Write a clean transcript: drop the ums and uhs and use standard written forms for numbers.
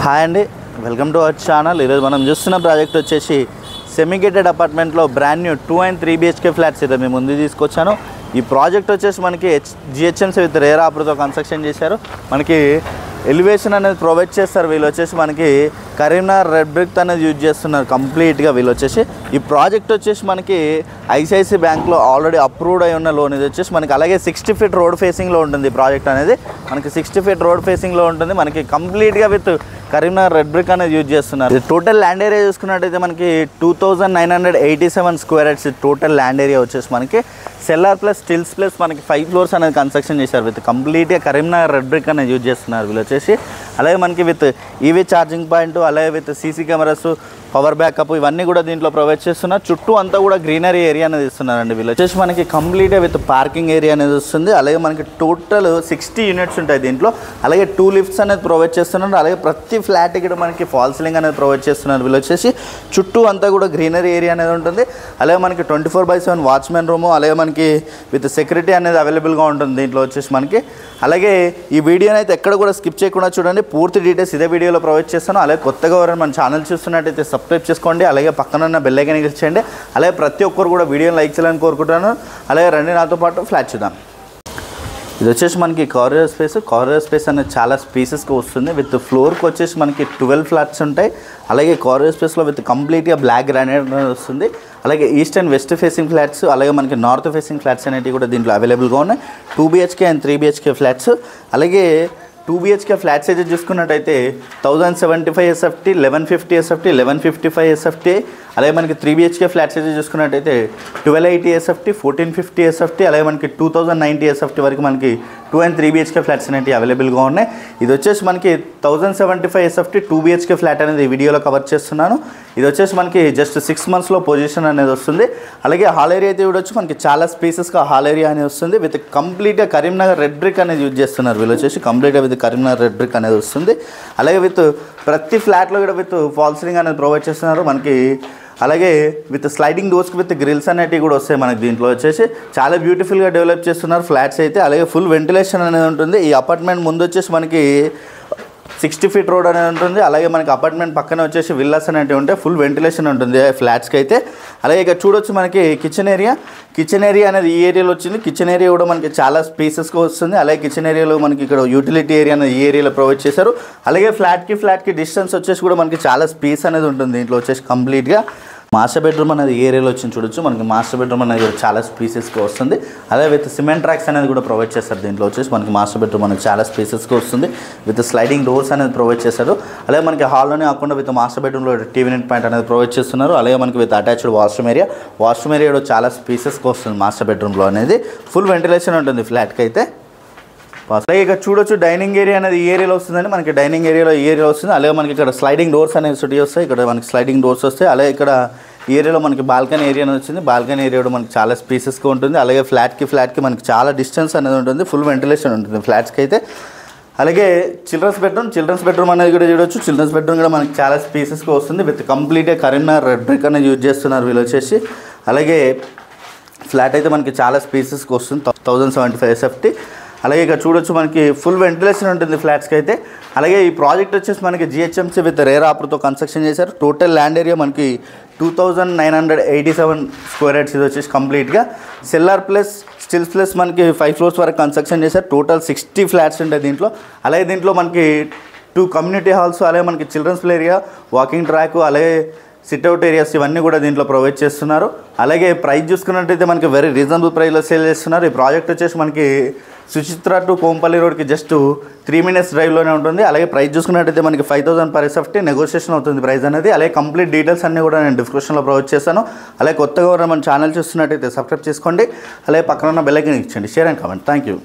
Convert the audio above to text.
Hi అండి, welcome to our channel. ఈరోజు మనం చూస్తున్న ప్రాజెక్ట్ వచ్చేసి సెమీ గేటెడ్ అపార్ట్మెంట్లో brand new 2 and 3 BHK flats అయితే మేము ముందు తీసుకొచ్చాను. ఈ ప్రాజెక్ట్ వచ్చేసి మనకి GHMC విత్ రేరా ఆఫర్తో కన్స్ట్రక్షన్ చేశారు. మనకి ఎలివేషన్ అనేది ప్రొవైడ్ చేస్తారు. వీళ్ళు వచ్చేసి మనకి కరీంనగర్ రెడ్ బ్రిక్ అనేది యూజ్ చేస్తున్నారు కంప్లీట్గా. వీళ్ళు వచ్చేసి ఈ ప్రాజెక్ట్ వచ్చేసి మనకి ICICI బ్యాంక్లో ఆల్రెడీ అప్రూవ్డ్ అయి ఉన్న లోన్. ఇది వచ్చేసి మనకి అలాగే 60 feet రోడ్ ఫేసింగ్లో ఉంటుంది. ప్రాజెక్ట్ అనేది మనకి 60 feet రోడ్ ఫేసింగ్లో ఉంటుంది. మనకి కంప్లీట్గా విత్ కరీంనగర్ రెడ్ బ్రిక్ అనేది యూజ్ చేస్తున్నారు. టోటల్ ల్యాండ్ ఏరియా చూసుకున్నట్టయితే మనకి 2987 square yards total land area వచ్చేసి మనకి సెల్లార్ ప్లస్ స్టిల్స్ ప్లస్ మనకి 5 floors అనేది కన్స్ట్రక్షన్ చేశారు. విత్ కంప్లీట్గా కరీంనగర్ రెడ్ బ్రిక్ అనేది యూజ్ చేస్తున్నారు వీళ్ళు వచ్చేసి. అలాగే మనకి విత్ EV ఛార్జింగ్ పాయింట్, అలాగే with CC cameras, power backup ఇవన్నీ కూడా దీంట్లో ప్రొవైడ్ చేస్తున్నారు. చుట్టూ అంతా కూడా గ్రీనరీ ఏరియా అనేది ఇస్తున్నారండి వీళ్ళు వచ్చేసి. మనకి కంప్లీట్గా విత్ పార్కింగ్ ఏరియా అనేది వస్తుంది. అలాగే మనకి టోటల్ 60 units ఉంటాయి దీంట్లో. అలాగే 2 lifts అనేది ప్రొవైడ్ చేస్తున్నారు. అలాగే ప్రతి ఫ్లాట్ ఇక్కడ మనకి ఫాల్ సీలింగ్ అనేది ప్రొవైడ్ చేస్తున్నారు వీళ్ళు వచ్చేసి. చుట్టూ అంతా కూడా గ్రీనరీ ఏరియా అనేది ఉంటుంది. అలాగే మనకి 24/7 వాచ్మెన్ రూము, అలాగే మనకి విత్ సెక్యూరిటీ అనేది అవైలబుల్గా ఉంటుంది దీంట్లో వచ్చేసి మనకి. అలాగే ఈ వీడియోని అయితే ఎక్కడ కూడా స్కిప్ చేయకుండా చూడండి. పూర్తి డీటెయిల్స్ ఇదే వీడియోలో ప్రొవైడ్ చేస్తాను. అలాగే కొత్తగా ఎవరైనా మన ఛానల్ చూస్తున్నట్టయితే సబ్స్క్రైబ్ చేసుకోండి. అలాగే పక్కన ఉన్న బెల్ ఐకాన్ క్లిక్ చేయండి. అలాగే ప్రతి ఒక్కరు కూడా వీడియోని లైక్ చేయాలని కోరుకుంటున్నాను. అలాగే రండి నాతో పాటు ఫ్లాట్ చూద్దాం. ఇది వచ్చేసి మనకి కారిడార్ స్పేస్ అనేది చాలా స్పేసెస్గా వస్తుంది. విత్ ఫ్లోర్కి వచ్చేసి మనకి 12 flats ఉంటాయి. అలాగే కారిడార్ స్పేస్లో విత్ కంప్లీట్గా బ్లాక్ గ్రానైట్ వస్తుంది. అలాగే east and west facing flats, అలాగే మనకి నార్త్ ఫేసింగ్ ఫ్లాట్స్ అనేవి కూడా దీంట్లో అవైలబుల్గా ఉన్నాయి. 2 BHK and 3 BHK ఫ్లాట్స్. అలాగే 2 BHK ఫ్లాట్స్ అయితే చూసుకున్నట్టయితే 1075 SFT, 1150 SFT, 1155 SFT. అలాగే మనకి 3 BHK ఫ్లాట్స్ అయితే చూసుకున్నట్టయితే 1280 SFT, 1450 SFT, అలాగే మనకి 2090 SFT వరకు మనకి 2 and 3 BHK ఫ్లాట్స్ అనేవి అవైలబుల్గా ఉన్నాయి. ఇది వచ్చేసి మనకి 1075 SFT 2 BHK ఫ్లాట్ అనేది ఈ వీడియోలో కవర్ చేస్తున్నాను. ఇది వచ్చేసి మనకి జస్ట్ 6 monthsలో పొజిషన్ అనేది వస్తుంది. అలాగే హాల్ ఏరియా అయితే చూడొచ్చు మనకి చాలా స్పేసెస్గా హాల్ ఏరియా అనేది వస్తుంది. విత్ కంప్లీట్గా కరీంనగర్ రెడ్ బ్రిక్ అనేది యూజ్ చేస్తున్నారు వీళ్ళు వచ్చేసి. కంప్లీట్గా విత్ కరీంనగర్ రెడ్ బ్రిక్ అనేది వస్తుంది. అలాగే విత్ ప్రతి ఫ్లాట్లో కూడా విత్ ఫాల్ సీలింగ్ అనేది ప్రొవైడ్ చేస్తున్నారు మనకి. అలాగే విత్ స్లైడింగ్ డోర్స్కి విత్ గ్రిల్స్ అనేటివి కూడా వస్తాయి మనకి దీంట్లో వచ్చేసి. చాలా బ్యూటిఫుల్గా డెవలప్ చేస్తున్నారు ఫ్లాట్స్ అయితే. అలాగే ఫుల్ వెంటిలేషన్ అనేది ఉంటుంది. ఈ అపార్ట్మెంట్ ముందు వచ్చేసి మనకి 60 feet రోడ్ అనేది ఉంటుంది. అలాగే మనకి అపార్ట్మెంట్ పక్కన వచ్చేసి విల్లాస్ అనేవి ఉంటాయి. ఫుల్ వెంటిలేషన్ ఉంటుంది ఫ్లాట్స్కి అయితే. అలాగే ఇక్కడ చూడొచ్చు మనకి కిచెన్ ఏరియా అనేది ఈ ఏరియాలో వచ్చింది. కిచెన్ ఏరియా కూడా మనకి చాలా స్పేసెస్గా వస్తుంది. అలాగే కిచెన్ ఏరియాలో మనకి ఇక్కడ యూటిలిటీ ఏరియా అనేది ఈ ఏరియాలో ప్రొవైడ్ చేశారు. అలాగే ఫ్లాట్కి డిస్టెన్స్ వచ్చేసి కూడా మనకి చాలా స్పేస్ అనేది ఉంటుంది దీంట్లో వచ్చేసి కంప్లీట్గా. మాస్టర్ బెడ్రూమ్ అనేది ఈ ఏరియాలో వచ్చింది చూడొచ్చు మనకి. మాస్టర్ బెడ్రూమ్ అనేది చాలా స్పేసెస్గా వస్తుంది. అలాగే విత్ సిమెంట్ ట్రాక్స్ అనేది కూడా ప్రొవైడ్ చేస్తారు దీంట్లో వచ్చేసి మనకి. మాస్టర్ బెడ్రూమ్ అనేది చాలా స్పేసెస్గా వస్తుంది. విత్ స్లైడింగ్ డోర్స్ అనేది ప్రొవైడ్ చేస్తారు. అలాగే మనకి హాల్లోనే కాకుండా విత్ మాస్టర్ బెడ్రూమ్లో టీవీ యూనిట్ పాయింట్ అనేది ప్రొవైడ్ చేస్తున్నారు. అలాగే మనకి విత్ అటాచ్డ్ వాష్రూమ్ ఏరియా కూడా చాలా స్పేసెస్గా వస్తుంది మాస్టర్ బెడ్రూమ్లో అనేది. ఫుల్ వెంటిలేషన్ ఉంటుంది ఫ్లాట్కి అయితే. అలాగే ఇక్కడ చూడొచ్చు డైనింగ్ ఏరియా అనేది ఈ ఏరియాలో వస్తుందండి మనకి. డైనింగ్ ఏరియాలో ఈ ఏరియా వస్తుంది. అలాగే మనకి ఇక్కడ స్లైడింగ్ డోర్స్ అనేవి సిటీ వస్తాయి. ఇక్కడ మనకి స్లైడింగ్ డోర్స్ వస్తాయి. అలాగే ఇక్కడ ఈ ఏరియాలో మనకి బాల్కనీ ఏరియా అనేది వచ్చింది. బాల్కనీ ఏరియా కూడా మనకి చాలా స్పేసెస్గా ఉంటుంది. అలాగే ఫ్లాట్కి మనకి చాలా డిస్టెన్స్ అనేది ఉంటుంది. ఫుల్ వెంటిలేషన్ ఉంటుంది ఫ్లాట్స్కి అయితే. అలాగే చిల్డ్రన్స్ బెడ్రూమ్ అనేది కూడా చూడొచ్చు. చిల్డ్రన్స్ బెడ్రూమ్ కూడా మనకి చాలా స్పేసెస్గా వస్తుంది. విత్ కంప్లీట్గా కరీంనగర్ రెడ్ బ్రిక్ అనేది యూజ్ చేస్తున్నారు వీళ్ళు వచ్చేసి. అలాగే ఫ్లాట్ అయితే మనకి చాలా స్పేసెస్గా వస్తుంది. 1075 SFT. అలాగే ఇక్కడ చూడొచ్చు మనకి ఫుల్ వెంటిలేషన్ ఉంటుంది ఫ్లాట్స్కి అయితే. అలాగే ఈ ప్రాజెక్ట్ వచ్చేసి మనకి GHMC విత్ రేరా ఆఫర్తో కన్స్ట్రక్షన్ చేశారు. టోటల్ ల్యాండ్ ఏరియా మనకి 2987 square yards ఇది వచ్చేసి కంప్లీట్గా. సెల్లార్ ప్లస్ స్టిల్స్ ప్లస్ మనకి 5 floors వరకు కన్స్ట్రక్షన్ చేశారు. టోటల్ 60 flats ఉంటాయి దీంట్లో. అలాగే దీంట్లో మనకి 2 community halls, అలాగే మనకి childrens play area, walking track, అలాగే సిట్అవుట్ ఏరియాస్ ఇవన్నీ కూడా దీంట్లో ప్రొవైడ్ చేస్తున్నారు. అలాగే ప్రైస్ చూసుకున్నట్టయితే మనకి వెరీ రీజనబుల్ ప్రైస్లో సేల్ చేస్తున్నారు. ఈ ప్రాజెక్ట్ వచ్చేసి మనకి సుచిత్ర టు కోంపల్లి రోడ్కి జస్ట్ 3 minutes డ్రైవ్లోనే ఉంటుంది. అలాగే ప్రైస్ చూసుకున్నట్టయితే మనకి 5000 per SFT నెగోషియేషన్ అవుతుంది ప్రైస్ అనేది. అలాగే కంప్లీట్ డీటెయిల్స్ అన్నీ కూడా నేను డిస్క్రిప్షన్లో ప్రొవైడ్ చేస్తాను. అలాగే కొత్తగా మన ఛానల్ చూస్తున్నట్టయితే సబ్స్క్రైబ్ చేసుకోండి. అలాగే పక్కన ఉన్న బెల్ ఐకాన్ ఇచ్చండి. Share and comment. Thank you.